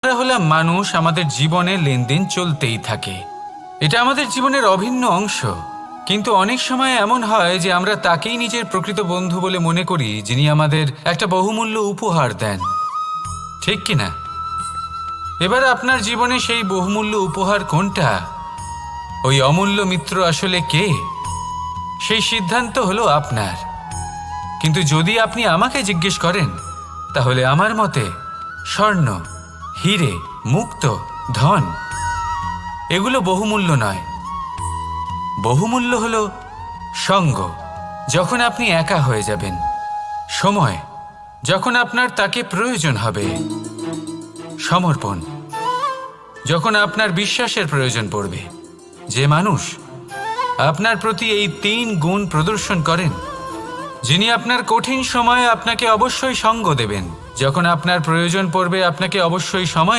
আমরা হলাম মানুষ, আমাদের জীবনে লেনদেন চলতেই থাকে। এটা আমাদের জীবনের অভিন্ন অংশ। কিন্তু অনেক সময় এমন হয় যে আমরা তাকেই নিজের প্রকৃত বন্ধু বলে মনে করি, যিনি আমাদের একটা বহুমূল্য উপহার দেন, ঠিক কিনা? এবার আপনার জীবনে সেই বহুমূল্য উপহার কোনটা, ওই অমূল্য মিত্র আসলে কে, সেই সিদ্ধান্ত হলো আপনার। কিন্তু যদি আপনি আমাকে জিজ্ঞেস করেন, তাহলে আমার মতে স্বর্ণ, হিরে, মুক্ত, ধন এগুলো বহুমূল্য নয়। বহুমূল্য হলো সঙ্গ, যখন আপনি একা হয়ে যাবেন, সময়, যখন আপনার তাকে প্রয়োজন হবে, সমর্পণ, যখন আপনার বিশ্বাসের প্রয়োজন পড়বে। যে মানুষ আপনার প্রতি এই 3 গুণ প্রদর্শন করেন, যিনি আপনার কঠিন সময়ে আপনাকে অবশ্যই সঙ্গ দেবেন, যখন আপনার প্রয়োজন পড়বে আপনাকে অবশ্যই সময়